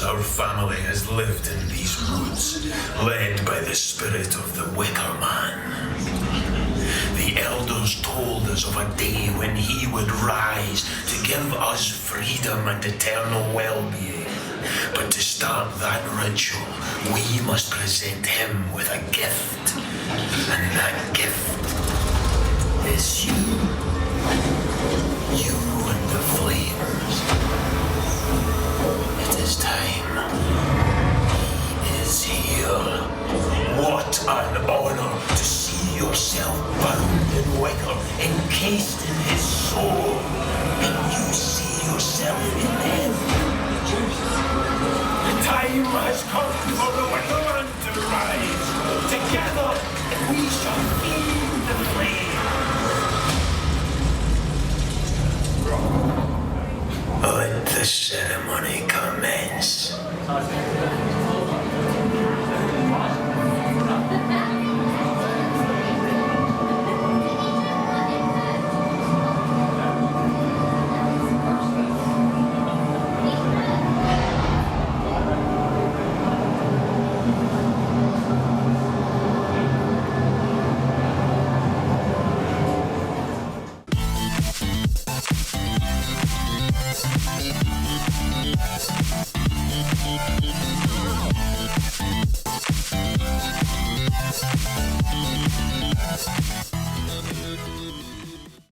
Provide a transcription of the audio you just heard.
years our family has lived in these woods, led by the spirit of the Wicker Man. The elders told us of a day when he would rise to give us freedom and eternal well-being. But to start that ritual, we must present him with a gift. And that gift is you. You and the flames. It is time. He is here. What an honor to see yourself bound in wicker, encased in his soul. And you see yourself in him. The time has come for the Wicker Man to rise. Together, we shall feed the flame. Let the ceremony commence.